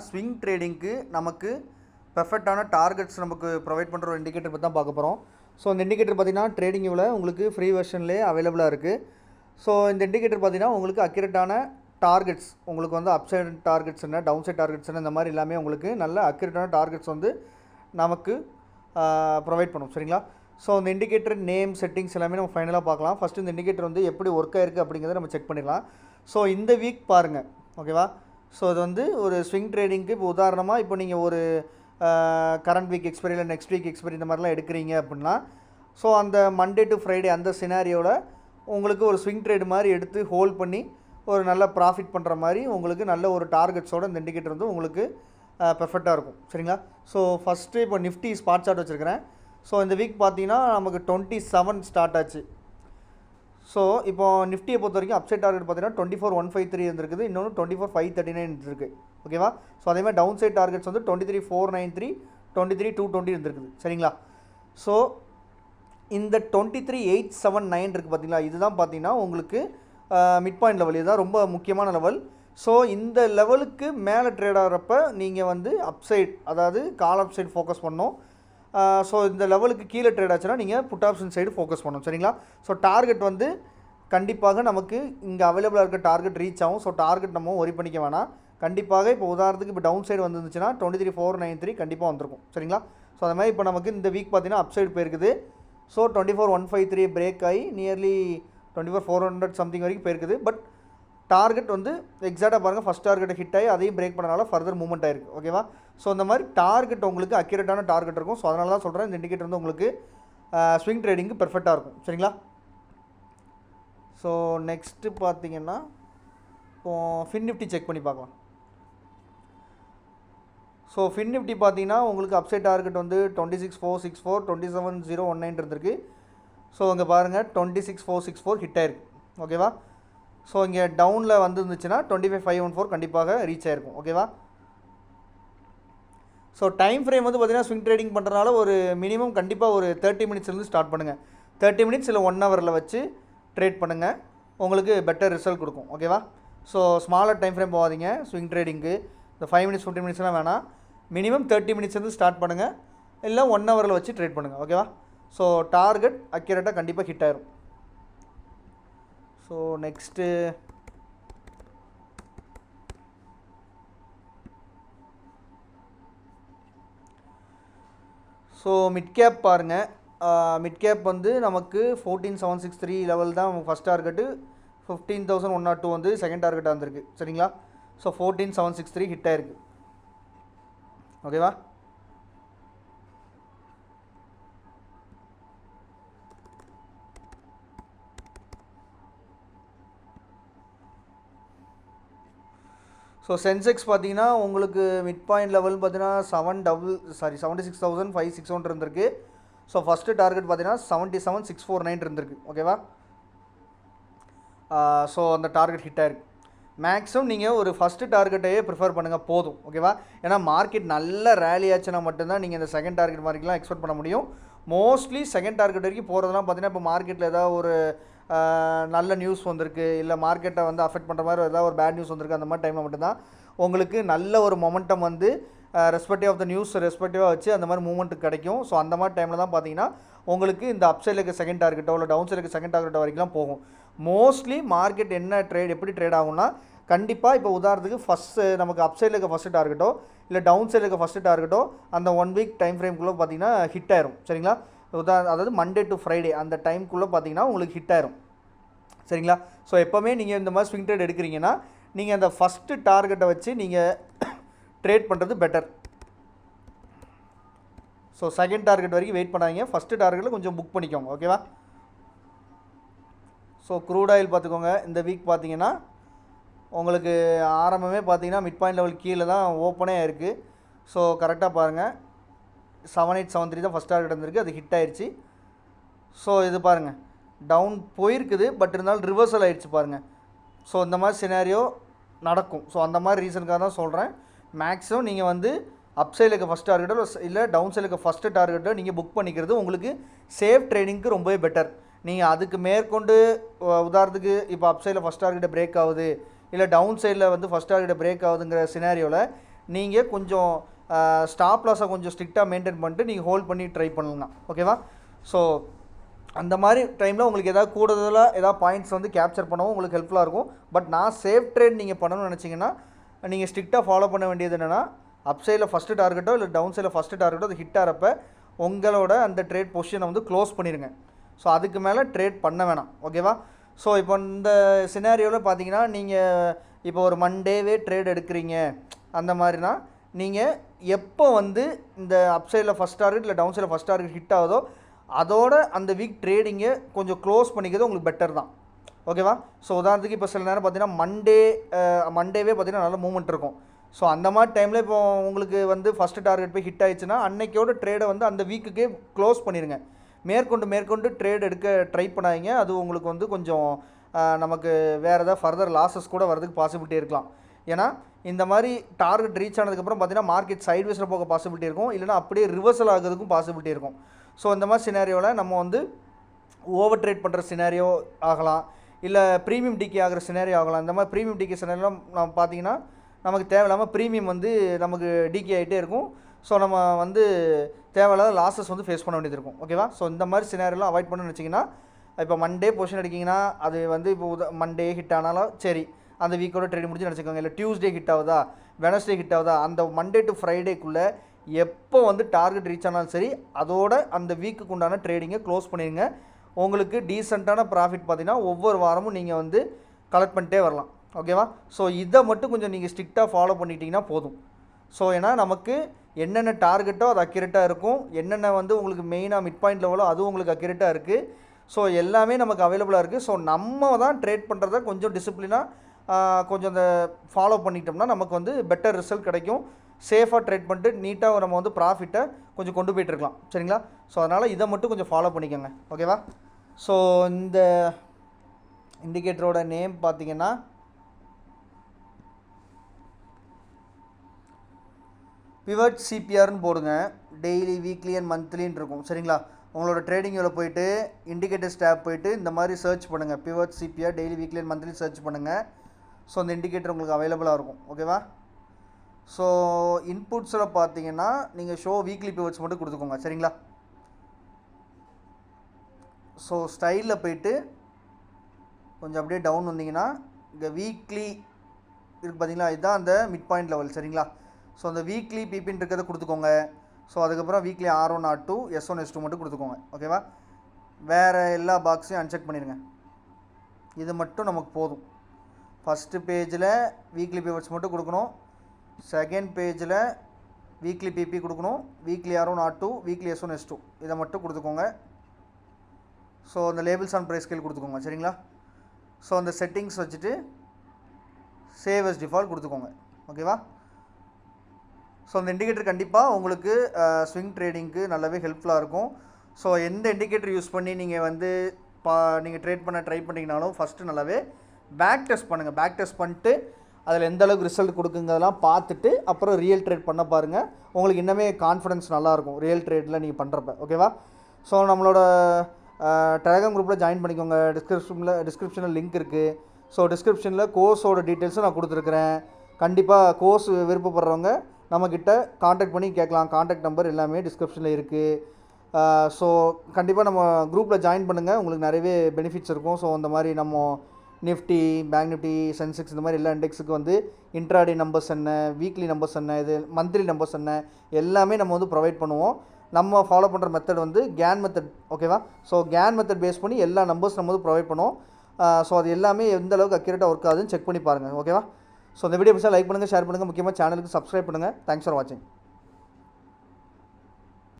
Swing ட்ரேடிங்க்கு நமக்கு பெர்ஃபெக்டான targets நமக்கு provide பண்ணுற ஒரு இண்டிகேட்டர் பற்றி தான் பார்க்க போகிறோம். ஸோ இந்த இண்டிகேட்டர் பார்த்தீங்கன்னா ட்ரேடிங் வியூவில் உங்களுக்கு ஃப்ரீ வெர்ஷன்லேயே அவைலபிளாக இருக்குது. ஸோ இந்த இண்டிகேட்டர் பார்த்தீங்கன்னா உங்களுக்கு அக்யூரேட்டான டார்கெட்ஸ், உங்களுக்கு வந்து அப்சைட் டார்கெட்ஸ் என்ன, டவுன் சைட் டார்கெட்ஸ் என்ன, இந்த மாதிரி எல்லாமே உங்களுக்கு நல்ல அக்யூரேட்டான டார்கெட்ஸ் வந்து நமக்கு ப்ரொவைட் பண்ணும். சரிங்களா? ஸோ இந்த இண்டிகேட்டர் நேம் செட்டிங்ஸ் எல்லாமே நம்ம ஃபைனலாக பார்க்கலாம். ஃபஸ்ட்டு இந்த இண்டிகேட்டர் வந்து எப்படி ஒர்க் ஆயிருக்கு அப்படிங்கிறத நம்ம செக் பண்ணிடலாம். ஸோ இந்த வீக் பாருங்கள், ஓகேவா? ஸோ இது வந்து ஒரு ஸ்விங் ட்ரேடிங்க்கு இப்போ உதாரணமாக இப்போ நீங்கள் ஒரு கரண்ட் வீக் எக்ஸ்பைரி இல்லை நெக்ஸ்ட் வீக் எக்ஸ்பைரி இந்த மாதிரிலாம் எடுக்கிறீங்க அப்படின்னா, ஸோ அந்த மண்டே டு ஃப்ரைடே அந்த சினாரியோவில் உங்களுக்கு ஒரு ஸ்விங் ட்ரேடு மாதிரி எடுத்து ஹோல்ட் பண்ணி ஒரு நல்ல ப்ராஃபிட் பண்ணுற மாதிரி உங்களுக்கு நல்ல ஒரு டார்கெட்ஸோடு இந்த இண்டிகேட்டர் வந்து உங்களுக்கு பெர்ஃபெக்டாக இருக்கும். சரிங்களா? ஸோ ஃபஸ்ட்டு இப்போ நிஃப்டி ஸ்பாட் சார்ட் வச்சுருக்கிறேன். ஸோ இந்த வீக் பார்த்தீங்கன்னா நமக்கு 27 ஸ்டார்ட் ஆச்சு. ஸோ இப்போ நிஃப்டியை பொறுத்த வரைக்கும் அப்சைட் டார்கெட் பார்த்தீங்கன்னா 24,153 இருந்திருக்குது, இன்னொன்று 24,539 இருக்குது. ஓகேவா? ஸோ அதேமாதிரி டவுன் சைட் டார்கெட்ஸ் வந்து 23,493, 23,220 இருந்திருக்குது. சரிங்களா? ஸோ இந்த 23,879 இருக்குது பார்த்தீங்களா, இதுதான் பார்த்தீங்கன்னா உங்களுக்கு மிட் பாயிண்ட் லெவல். இதுதான் ரொம்ப முக்கியமான லெவல். ஸோ இந்த லெவலுக்கு மேலே ட்ரேட் ஆகிறப்ப நீங்கள் வந்து அப்சைட், அதாவது கால் அப்சைட் ஃபோக்கஸ் பண்ணணும். ஸோ இந்த லெவலுக்கு கீழே ட்ரேட் ஆச்சுன்னா நீங்கள் புட் ஆப்ஷன் சைடு ஃபோக்கஸ் பண்ணணும். சரிங்களா? ஸோ டார்கெட் வந்து கண்டிப்பாக நமக்கு இங்கே அவைலபிளாக இருக்க டார்கெட் ரீச் ஆகும். ஸோ டார்கெட் நம்ம ஒரி பண்ணிக்க வேணாம். கண்டிப்பாக இப்போ உதாரணத்துக்கு இப்போ டவுன் சைடு வந்துருந்துச்சுன்னா 23,493 கண்டிப்பாக வந்திருக்கும். சரிங்களா? ஸோ அந்த மாதிரி இப்போ நமக்கு இந்த வீக் பார்த்தீங்கன்னா அப்சைடு போயிருக்குது. ஸோ 24,153 பிரேக் ஆகி நியர்லி 24,400 சம்திங் வரைக்கும் போயிருக்குது. பட் டார்கெட் வந்து எக்ஸாக்டாக பாருங்கள், ஃபஸ்ட் டார்கெட்டை ஹிட் ஆகி அதையும் பிரேக் பண்ணனால ஃபர்தர் மூவ்மெண்ட் ஆயிருக்கு. ஓகேவா? ஸோ இந்த மாதிரி டார்கெட் உங்களுக்கு அக்யூரேட்டான டார்கெட் இருக்கும். ஸோ அதனால தான் சொல்கிறேன் இந்த இண்டிகேட்டர் வந்து உங்களுக்கு ஸ்விங் ட்ரேடிங்கு பெர்ஃபெக்டாக இருக்கும். சரிங்களா? ஸோ நெக்ஸ்ட்டு பார்த்தீங்கன்னா இப்போது ஃபின் நிஃப்டி செக் பண்ணி பார்க்கலாம். ஸோ ஃபின் நிஃப்டி பார்த்தீங்கன்னா உங்களுக்கு அப்சைட் டார்கெட் வந்து 26,464, 27,019 இருந்திருக்கு. ஸோ இங்கே பாருங்கள் 26,464 ஹிட் ஆயிருக்கு. ஓகேவா? ஸோ இங்கே டவுனில் வந்துருந்துச்சுன்னா 25,514 கண்டிப்பாக ரீச் ஆகிருக்கும். ஓகேவா? ஸோ டைம் ஃப்ரேம் வந்து பார்த்திங்கன்னா ஸ்விங் ட்ரேடிங் பண்ணுறதுனால ஒரு மினிமம் கண்டிப்பாக ஒரு 30 மினிட்ஸ்லேருந்து ஸ்டார்ட் பண்ணுங்கள். 30 மினிட்ஸ் இல்லை 1 ஹவரில் வச்சு ட்ரேட் பண்ணுங்கள், உங்களுக்கு பெட்டர் ரிசல்ட் கொடுக்கும். ஓகேவா? ஸோ ஸ்மாலர் டைம் ஃப்ரேம் போகாதீங்க ஸ்விங் ட்ரேடிங்கு. இந்த 5 மினிட்ஸ் 15 மினிட்ஸ்லாம் வேணாம். மினிமம் 30 மினிட்ஸ்லேருந்து ஸ்டார்ட் பண்ணுங்கள், இல்லை 1 ஹவரில் வச்சு ட்ரேட் பண்ணுங்கள். ஓகேவா? ஸோ டார்கெட் அக்யூரேட்டாக கண்டிப்பாக ஹிட் ஆயிரும். So next so mid cap பாருங்கள். மிட் கேப் வந்து நமக்கு 14,763 லெவல் தான் ஃபஸ்ட் டார்கெட்டு. 15,102 வந்து செகண்ட் டார்கெட்டாக வந்திருக்கு. சரிங்களா? ஸோ 14,763 ஹிட் ஆயிருக்கு. ஓகேவா? ஸோ சென்செக்ஸ் பார்த்தீங்கன்னா உங்களுக்கு மிட் பாயிண்ட் லெவல் பார்த்தீங்கன்னா 76,561 இருந்திருக்கு. ஸோ ஃபஸ்ட்டு டார்கெட் பார்த்தீங்கன்னா 77,649 இருந்திருக்கு. ஓகேவா? ஸோ அந்த டார்கெட் ஹிட் ஆயிருக்கு. மேக்ஸிமம் நீங்கள் ஒரு ஃபஸ்ட்டு டார்கெட்டையே ப்ரிஃபர் பண்ணுங்கள் போதும். ஓகேவா? ஏன்னா மார்க்கெட் நல்ல ரேலி ஆச்சுன்னா மட்டும்தான் நீங்கள் இந்த செகண்ட் டார்கெட் மாதிரிலாம் எக்ஸ்பெக்ட் பண்ண முடியும். மோஸ்ட்லி செகண்ட் டார்கெட் வரைக்கும் போகிறதுலாம் பார்த்தீங்கன்னா இப்போ மார்க்கெட்டில் ஏதாவது ஒரு நல்ல நியூஸ் வந்திருக்கு, இல்லை மார்க்கெட்டை வந்து அஃபெக்ட் பண்ணுற மாதிரி ஏதாவது ஒரு பேட் நியூஸ் வந்திருக்கு, அந்த மாதிரி டைமில் மட்டும்தான் உங்களுக்கு நல்ல ஒரு மொமெண்டம் வந்து ரெஸ்பெக்டிவ் ஆஃப் த நியூஸ் ரெஸ்பெக்டிவாக வச்சு அந்த மாதிரி மூவ்மெண்ட்டு கிடைக்கும். ஸோ அந்த மாதிரி டைமில் தான் பார்த்தீங்கன்னா உங்களுக்கு இந்த அப்சைடுக்கு செகண்ட் டார்கெட்டோ இல்லை டவுன் சைடுக்கு செகண்ட் டார்கெட்டோ வரைக்கும் போகும். மோஸ்ட்லி மார்க்கெட் என்ன எப்படி ட்ரேட் ஆகும்னா, கண்டிப்பாக இப்போ உதாரணத்துக்கு ஃபஸ்ட்டு நமக்கு அப்சைடில் இருக்க ஃபஸ்ட்டு டார்கெட்டோ இல்லை டவுன் சைடில் இருக்க ஃபஸ்ட்டு டார்கெட்டோ அந்த 1 வீக் டைம் ஃப்ரேம்குள்ளே பார்த்தீங்கன்னா ஹிட் ஆயிரும். சரிங்களா? அதாவது மண்டே டு ஃப்ரைடே அந்த டைம்குள்ளே பார்த்தீங்கன்னா உங்களுக்கு ஹிட் ஆயிரும். சரிங்களா? ஸோ எப்போவுமே நீங்கள் இந்த மாதிரி ஸ்விங் ட்ரேட் எடுக்கிறீங்கன்னா நீங்கள் அந்த ஃபஸ்ட்டு டார்கெட்டை வச்சு நீங்கள் ட்ரேட் பண்ணுறது பெட்டர். ஸோ செகண்ட் டார்கெட் வரைக்கும் வெயிட் பண்ணாதீங்க, ஃபஸ்ட்டு டார்கெட்டில் கொஞ்சம் புக் பண்ணிக்கோங்க. ஓகேவா? ஸோ க்ரூட் ஆயில் பார்த்துக்கோங்க. இந்த வீக் பார்த்தீங்கன்னா உங்களுக்கு ஆரம்பமே பார்த்தீங்கன்னா மிட் பாயிண்ட் லெவல் கீழே தான் ஓப்பனே ஆயிருக்கு. ஸோ கரெக்டாக பாருங்கள், 7873 தான் ஃபஸ்ட் டார்கெட் வந்திருக்கு, அது ஹிட் ஆயிடுச்சு. ஸோ இது பாருங்கள் டவுன் போயிருக்குது, பட் இருந்தாலும் ரிவர்சல் ஆகிடுச்சு பாருங்கள். ஸோ இந்த மாதிரி சினாரியோ நடக்கும். ஸோ அந்த மாதிரி ரீசனுக்காக தான் சொல்கிறேன். மேக்ஸிமம் நீங்கள் வந்து அப்சைடில் இருக்க ஃபஸ்ட் டார்கெட்டோ இல்லை டவுன் சைடில் இருக்க ஃபஸ்ட்டு டார்கெட்டோ நீங்கள் புக் பண்ணிக்கிறது உங்களுக்கு சேஃப் ட்ரேடிங்க்கு ரொம்பவே பெட்டர். நீங்கள் அதுக்கு மேற்கொண்டு உதாரணத்துக்கு இப்போ அப்சைடில் ஃபஸ்ட் டார்கெட்டை பிரேக் ஆகுது, இல்லை டவுன் சைடில் வந்து ஃபஸ்ட் டார்கெட்டை பிரேக் ஆகுதுங்கிற சினாரியோவில் நீங்கள் கொஞ்சம் ஸ்டாப் லாஸை கொஞ்சம் ஸ்ட்ரிக்டாக மெயின்டைன் பண்ணிட்டு நீங்கள் ஹோல்ட் பண்ணி ட்ரை பண்ணலாம். ஓகேவா? ஸோ அந்த மாதிரி டைமில் உங்களுக்கு ஏதாவது கூடுதலாக ஏதாவது பாயிண்ட்ஸ் வந்து கேப்சர் பண்ணவும் உங்களுக்கு ஹெல்ப்ஃபுல்லாக இருக்கும். பட் நான் சேஃப் ட்ரேட் நீங்கள் பண்ணணும்னு நினச்சிங்கன்னா நீங்கள் ஸ்ட்ரிக்டாக ஃபாலோ பண்ண வேண்டியது என்னென்னா, அப் சைடில் ஃபஸ்ட்டு டார்கெட்டோ இல்லை டவுன் சைடில் ஃபஸ்ட்டு டார்கெட்டோ அது ஹிட் ஆகிறப்ப உங்களோட அந்த ட்ரேட் பொசிஷனை வந்து க்ளோஸ் பண்ணிடுங்க. ஸோ அதுக்கு மேலே ட்ரேட் பண்ண வேணாம். ஓகேவா? ஸோ இப்போ இந்த சினாரியோவில் பார்த்தீங்கன்னா நீங்கள் இப்போ ஒரு மண்டேவே ட்ரேட் எடுக்கிறீங்க அந்த மாதிரினா நீங்கள் எப்போ வந்து இந்த அப் சைடில் ஃபஸ்ட் டார்கெட் இல்லை டவுன் சைடில் ஃபஸ்ட் டார்கெட் ஹிட் ஆகுதோ அதோட அந்த வீக் ட்ரேடிங்கை கொஞ்சம் க்ளோஸ் பண்ணிக்கிறது உங்களுக்கு பெட்டர் தான். ஓகேவா? ஸோ உதாரணத்துக்கு இப்போ சில நேரம் பார்த்தீங்கன்னா மண்டேவே பார்த்தீங்கன்னா நல்ல மூவ்மெண்ட் இருக்கும். ஸோ அந்த மாதிரி டைமில் இப்போ உங்களுக்கு வந்து ஃபஸ்ட்டு டார்கெட் போய் ஹிட் ஆயிடுச்சுன்னா அன்னைக்கோட ட்ரேடை வந்து அந்த வீக்குக்கே க்ளோஸ் பண்ணிடுங்க. மேற்கொண்டு ட்ரேட் எடுக்க ட்ரை பண்ணாதீங்க. அது உங்களுக்கு வந்து கொஞ்சம் நமக்கு வேறு ஏதாவது ஃபர்தர் லாஸஸ் கூட வரதுக்கு பாசிபிலிட்டி இருக்கலாம். ஏன்னா இந்த மாதிரி டார்கெட் ரீச் ஆனதுக்கப்புறம் பார்த்தீங்கன்னா மார்க்கெட் சைட்வேஸில் போக பாசிபிலிட்டி இருக்கும், இல்லைனா அப்படியே ரிவர்சல் ஆகிறதுக்கும் பாசிபிலிட்டி இருக்கும். ஸோ இந்த மாதிரி சினாரியோவில் நம்ம வந்து ஓவர் ட்ரேட் பண்ணுற சினாரியோ ஆகலாம், இல்லை ப்ரீமியம் டிகே ஆகிற சினாரியோ ஆகலாம். இந்த மாதிரி ப்ரீமியம் டிகே சினாரியோலாம் நம்ம பார்த்தீங்கன்னா நமக்கு தேவையில்லாமல் ப்ரீமியம் வந்து நமக்கு டிகே ஆகிட்டே இருக்கும். ஸோ நம்ம வந்து தேவையில்லாத லாஸஸ் வந்து ஃபேஸ் பண்ண வேண்டியது இருக்கும். ஓகேவா? ஸோ இந்த மாதிரி சினாரியோலாம் அவாய்ட் பண்ணணும்னு வச்சிங்கன்னா, இப்போ மண்டே பொசிஷன் எடுக்கிங்கன்னா அது வந்து இப்போ மண்டே ஹிட் ஆனாலும் சரி அந்த வீக்கோட ட்ரேட் முடிச்சு நினச்சிக்கோங்க. இல்லை டியூஸ்டே ஹிட் ஆகுதா, வெனஸ்டே ஹிட் ஆகுதா, அந்த மண்டே டு ஃப்ரைடேக்குள்ளே எப்போ வந்து டார்கெட் ரீச் ஆனாலும் சரி அதோட அந்த வீக்குக்கு உண்டான ட்ரேடிங்கை க்ளோஸ் பண்ணிடுங்க. உங்களுக்கு டீசெண்டான ப்ராஃபிட் பார்த்தீங்கன்னா ஒவ்வொரு வாரமும் நீங்கள் வந்து கலெக்ட் பண்ணிட்டே வரலாம். ஓகேவா? ஸோ இதை மட்டும் கொஞ்சம் நீங்கள் ஸ்ட்ரிக்டாக ஃபாலோ பண்ணிட்டீங்கன்னா போதும். ஸோ ஏன்னா நமக்கு என்னென்ன டார்கெட்டோ அது அக்யூரேட்டாக இருக்கும், என்னென்ன வந்து உங்களுக்கு மெயினாக மிட் பாயிண்ட் லெவலோ அதுவும் உங்களுக்கு அக்யூரேட்டாக இருக்குது. ஸோ எல்லாமே நமக்கு அவைலபிளாக இருக்குது. ஸோ நம்ம தான் ட்ரேட் பண்ணுறத கொஞ்சம் டிசிப்ளினாக கொஞ்சம் அந்த ஃபாலோ பண்ணிட்டோம்னா நமக்கு வந்து பெட்டர் ரிசல்ட் கிடைக்கும். சேஃபாக ட்ரேட் பண்ணிட்டு நீட்டாக நம்ம வந்து ப்ராஃபிட்டை கொஞ்சம் கொண்டு போய்ட்டுருக்கலாம். சரிங்களா? ஸோ அதனால் இதை மட்டும் கொஞ்சம் ஃபாலோ பண்ணிக்கோங்க. ஓகேவா? ஸோ இந்த இண்டிகேட்டரோட நேம் பார்த்தீங்கன்னா பிவட் சிபிஆர்னு போடுங்க. டெய்லி, வீக்லி அண்ட் மந்த்லின்னு இருக்கும். சரிங்களா? உங்களோட ட்ரேடிங்கில் போய்ட்டு இண்டிகேட்டர்ஸ் டேப் போய்ட்டு இந்த மாதிரி சர்ச் பண்ணுங்கள். Pivot CPR daily, weekly and monthly search பண்ணுங்கள். ஸோ அந்த இண்டிகேட்டர் உங்களுக்கு அவைலபிளாக இருக்கும். ஓகேவா? ஸோ இன்புட்ஸில் பார்த்தீங்கன்னா நீங்கள் ஷோ வீக்லி பிவட்ஸ் மட்டும் கொடுத்துக்கோங்க. சரிங்களா? ஸோ ஸ்டைலில் போய்ட்டு கொஞ்சம் அப்படியே டவுன் வந்தீங்கன்னா இங்கே வீக்லி இருக்குது பார்த்தீங்களா, இதுதான் அந்த மிட் பாயிண்ட் லெவல். சரிங்களா? ஸோ அந்த வீக்லி பிபின்னு இருக்கிறத கொடுத்துக்கோங்க. ஸோ அதுக்கப்புறம் weekly R1 R2 S1 S2 மட்டும் கொடுத்துக்கோங்க. ஓகேவா? வேறு எல்லா பாக்ஸையும் அன்செக் பண்ணிடுங்க. இது மட்டும் நமக்கு போதும். ஃபஸ்ட்டு பேஜில் வீக்லி பிவட்ஸ் மட்டும் கொடுக்கணும், செகண்ட் பேஜில் வீக்லி பிபி கொடுக்கணும், weekly R1 R2 weekly S1 S2 இதை மட்டும் கொடுத்துக்கோங்க. ஸோ அந்த லேபிள்ஸ் ஆன் ப்ரைஸ் ஸ்கேல் கொடுத்துக்கோங்க. சரிங்களா? ஸோ அந்த செட்டிங்ஸ் வச்சுட்டு சேவ் அஸ் டிஃபால்ட் கொடுத்துக்கோங்க. ஓகேவா? ஸோ அந்த இண்டிகேட்டர் கண்டிப்பாக உங்களுக்கு ஸ்விங் ட்ரேடிங்க்கு நல்லாவே ஹெல்ப்ஃபுல்லாக இருக்கும். ஸோ எந்த இண்டிகேட்டர் யூஸ் பண்ணி நீங்கள் வந்து நீங்கள் ட்ரேட் பண்ண ட்ரை பண்ணிங்கனாலும் ஃபஸ்ட்டு நல்லாவே பேக் டெஸ்ட் பண்ணுங்கள். பேக் டெஸ்ட் பண்ணிட்டு அதில் எந்த அளவுக்கு ரிசல்ட் கொடுக்குங்கிறதெல்லாம் பார்த்துட்டு அப்புறம் ரியல் ட்ரேட் பண்ண பாருங்கள். உங்களுக்கு இன்னமே கான்ஃபிடன்ஸ் நல்லாயிருக்கும் ரியல் ட்ரேடில் நீங்கள் பண்ணுறப்ப. ஓகேவா? ஸோ நம்மளோட டெலகிராம் குரூப்பில் ஜாயின் பண்ணிக்கோங்க. டிஸ்கிரிப்ஷனில் லிங்க் இருக்குது. ஸோ டிஸ்கிரிப்ஷனில் கோர்ஸோட டீட்டெயில்ஸும் நான் கொடுத்துருக்குறேன். கண்டிப்பாக கோர்ஸ் விருப்பப்படுறவங்க நம்மக்கிட்ட காண்டாக்ட் பண்ணி கேட்கலாம். காண்டாக்ட் நம்பர் எல்லாமே டிஸ்கிரிப்ஷனில் இருக்குது. ஸோ கண்டிப்பாக நம்ம குரூப்பில் ஜாயின் பண்ணுங்கள். உங்களுக்கு நிறையவே பெனிஃபிட்ஸ் இருக்கும். ஸோ அந்த மாதிரி நம்ம நிஃப்டி, பேங்க் நிஃப்டி, சென்செக்ஸ் இந்த மாதிரி எல்லா இண்டெக்ஸுக்கு வந்து இன்ட்ராடே நம்பர்ஸ் என்ன, வீக்லி நம்பர்ஸ் என்ன, இது மந்த்லி நம்பர்ஸ் என்ன எல்லாமே நம்ம வந்து ப்ரொவைட் பண்ணுவோம். நம்ம ஃபாலோ பண்ணுற மெத்தட் வந்து கேன் மெத்தட். ஓகேவா? ஸோ கேன் மெத்தட் பேஸ் பண்ணி எல்லா நம்பர்ஸ் நம்ம வந்து ப்ரொவைட் பண்ணுவோம். ஸோ அது எல்லாமே எந்த அளவுக்கு அக்யூரேட்டாக ஒர்க் ஆகுதுன்னு செக் பண்ணி பாருங்கள். ஓகேவா? ஸோ இந்த வீடியோ பிடிச்சா லைக் பண்ணுங்கள், ஷேர் பண்ணுங்கள், முக்கியமாக சேனலுக்கு சப்ஸ்கிரைப் பண்ணுங்கள். தேங்க்ஸ் ஃபார் வாட்சிங்.